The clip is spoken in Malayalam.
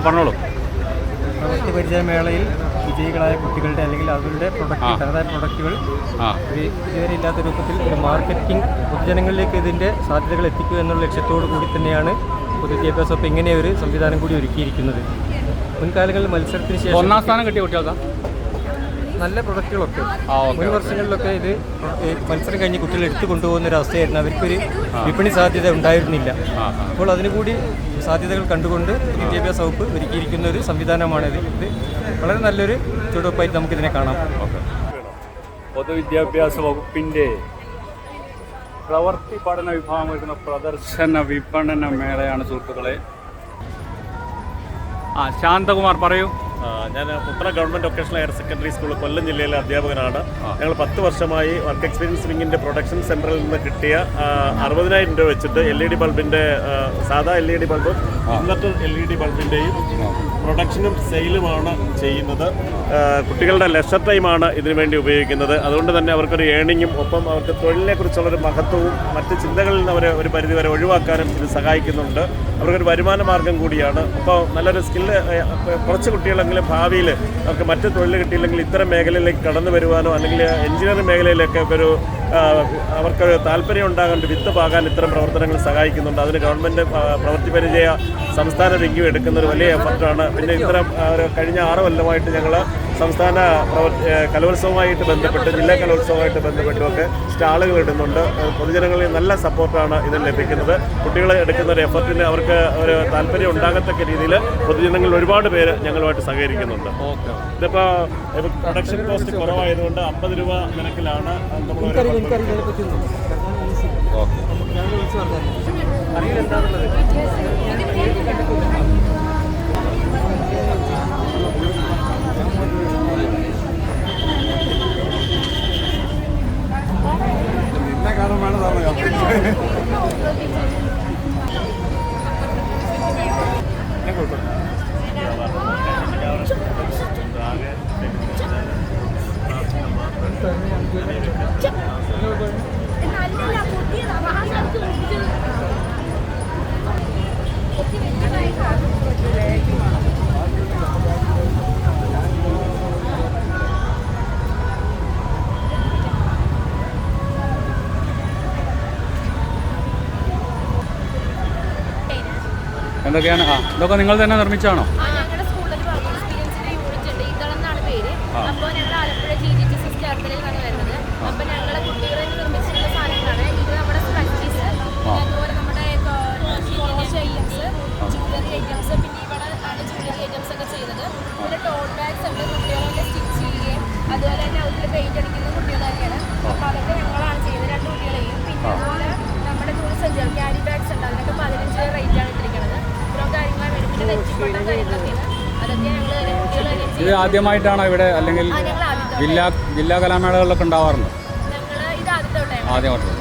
പറഞ്ഞോളൂ. പ്രവൃത്തി പരിചയമേളയിൽ വിജയികളായ കുട്ടികളുടെ അല്ലെങ്കിൽ അവരുടെ തനതായ പ്രൊഡക്റ്റുകൾ ഇതുവരെ ഇല്ലാത്ത രൂപത്തിൽ ഒരു മാർക്കറ്റിംഗ് പൊതുജനങ്ങളിലേക്ക് ഇതിൻ്റെ സാധ്യതകൾ എത്തിക്കുക എന്നുള്ള ലക്ഷ്യത്തോടു കൂടി തന്നെയാണ് പൊതുവിദ്യാഭ്യാസ വകുപ്പ് ഇങ്ങനെ ഒരു സംവിധാനം കൂടി ഒരുക്കിയിരിക്കുന്നത്. മുൻകാലങ്ങളിൽ മത്സരത്തിന് ശേഷം 1ാം സ്ഥാനം കിട്ടിയ കുട്ടികൾക്ക് നല്ല പ്രൊഡക്റ്റുകളൊക്കെ മുൻ വർഷങ്ങളിലൊക്കെ ഇത് മത്സരം കഴിഞ്ഞ് കുട്ടികൾ എടുത്തു കൊണ്ടുപോകുന്ന ഒരു അവസ്ഥയായിരുന്നു. അവർക്കൊരു വിപണി സാധ്യത ഉണ്ടായിരുന്നില്ല. അപ്പോൾ അതിനുകൂടി സാധ്യതകൾ കണ്ടുകൊണ്ട് വിദ്യാഭ്യാസ വകുപ്പ് ഒരുക്കിയിരിക്കുന്ന ഒരു സംവിധാനമാണിത്. ഇത് വളരെ നല്ലൊരു ചുവടുവെപ്പായിട്ട് നമുക്കിതിനെ കാണാം. പൊതുവിദ്യാഭ്യാസ വകുപ്പിൻ്റെ പ്രവൃത്തി പഠന വിഭാഗം ഒരുക്കുന്ന പ്രദർശന വിപണന മേളയാണ് സുഹൃത്തുക്കളെ. ശാന്തകുമാർ പറയൂ. ഞാൻ പുത്ര government vocational higher secondary school Kollam ജില്ലയിലെ അധ്യാപകനാണ്. ഞങ്ങൾ 10 വർഷമായി വർക്ക് എക്സ്പീരിയൻസ് വിങ്ങിൻ്റെ പ്രൊഡക്ഷൻ സെൻറ്ററിൽ നിന്ന് കിട്ടിയ 60,000 രൂപ വെച്ചിട്ട് LED ബൾബിൻ്റെ സാധാ LED ബൾബും ഇൻവെർട്ടർ LED ബൾബിൻ്റെയും പ്രൊഡക്ഷനും സെയിലുമാണ് ചെയ്യുന്നത്. കുട്ടികളുടെ ലെഷർ ടൈമാണ് ഇതിനു വേണ്ടി ഉപയോഗിക്കുന്നത്. അതുകൊണ്ട് തന്നെ അവർക്കൊരു ഏണിങ്ങും ഒപ്പം അവർക്ക് തൊഴിലിനെക്കുറിച്ചുള്ളൊരു മഹത്വവും മറ്റ് ചിന്തകളിൽ നിന്ന് അവരെ ഒരു പരിധിവരെ ഒഴിവാക്കാനും ഇത് സഹായിക്കുന്നുണ്ട്. അവർക്കൊരു വരുമാന മാർഗം കൂടിയാണ്. അപ്പോൾ നല്ലൊരു സ്കില്ല് കുറച്ച് കുട്ടികളെങ്കിലും ഭാവിയിൽ അവർക്ക് മറ്റ് തൊഴിൽ കിട്ടിയില്ലെങ്കിൽ ഇത്തരം മേഖലയിലേക്ക് കടന്നു വരുവാനോ അല്ലെങ്കിൽ എഞ്ചിനീയറിംഗ് മേഖലയിലൊക്കെ ഒരു അവർക്കൊരു താല്പര്യം ഉണ്ടാകാൻ വിത്ത് പാകാൻ ഇത്തരം പ്രവർത്തനങ്ങൾ സഹായിക്കുന്നുണ്ട്. അതിന് ഗവൺമെൻറ് പ്രവൃത്തി പരിചയ സംസ്ഥാന വിംഗും എടുക്കുന്ന ഒരു വലിയ എഫർട്ടാണ്. പിന്നെ ഇത്തരം കഴിഞ്ഞ 6 കൊല്ലമായിട്ട് ഞങ്ങൾ സംസ്ഥാന കലോത്സവമായിട്ട് ബന്ധപ്പെട്ട് ജില്ലാ കലോത്സവമായിട്ട് ബന്ധപ്പെട്ടുമൊക്കെ സ്റ്റാളുകൾ ഇടുന്നുണ്ട്. പൊതുജനങ്ങളിൽ നല്ല സപ്പോർട്ടാണ് ഇതിന് ലഭിക്കുന്നത്. കുട്ടികൾ എടുക്കുന്ന ഒരു എഫർട്ടിന് അവർക്ക് ഒരു താല്പര്യം ഉണ്ടാകത്തക്ക രീതിയിൽ പൊതുജനങ്ങളിൽ ഒരുപാട് പേര് ഞങ്ങളുമായിട്ട് സഹകരിക്കുന്നുണ്ട്. ഇതിപ്പോൾ പ്രൊഡക്ഷൻ കോസ്റ്റ് കുറവായതുകൊണ്ട് 50 രൂപ നിരക്കിലാണ് നമ്മൾ എന്തൊക്കെയാണ്? ഇതൊക്കെ നിങ്ങൾ തന്നെ നിർമ്മിച്ചാണോ? ഞങ്ങളുടെ സ്കൂളിൽ എക്സ്പീരിയൻസിന്റെ യൂണിറ്റ് ഉണ്ട്. ഇതളെന്നാണ് പേര്. അപ്പോൾ ഞങ്ങൾ ആലപ്പുഴ GGTC ചേർത്തലയിൽ നിന്നാണ് വരുന്നത്. അപ്പോൾ ഞങ്ങളെ കുട്ടികളെ നിർമ്മിച്ചിട്ടുള്ള സാധനങ്ങളാണ് ഇത്. നമ്മുടെ സ്ക്രച്ചീസ്, അതുപോലെ നമ്മുടെ ഐറ്റംസ്, ജ്വല്ലറി ഐറ്റംസ്, പിന്നെ ഇവിടെ ആണ് ജ്വല്ലറി ഐറ്റംസ് ഒക്കെ ചെയ്തത്. പിന്നെ ടോട്ട് ബാഗ്സ് ഉണ്ട്. കുട്ടികളെ സ്റ്റിച്ച് ചെയ്യുകയും അതുപോലെ തന്നെ അതിൽ പെയിന്റ് അടിക്കുന്ന കുട്ടികൾ തന്നെയാണ്. അപ്പോൾ അതൊക്കെ ഞങ്ങളാണ് ചെയ്യുന്നത്, 2 കുട്ടികളെയും. പിന്നെ അതുപോലെ നമ്മുടെ ദൂരസഞ്ചാരം ക്യാരി ബാഗ്സ് ഉണ്ട്. അതിനൊക്കെ 15 റേറ്റാണ് ഇട്ടിരിക്കുന്നത്. ഇത് ആദ്യമായിട്ടാണോ ഇവിടെ അല്ലെങ്കിൽ ജില്ലാ കലാമേളകളിലൊക്കെ ഉണ്ടാവാറുണ്ടോ? ഞങ്ങൾ ഇത് ആദ്യമായിട്ട്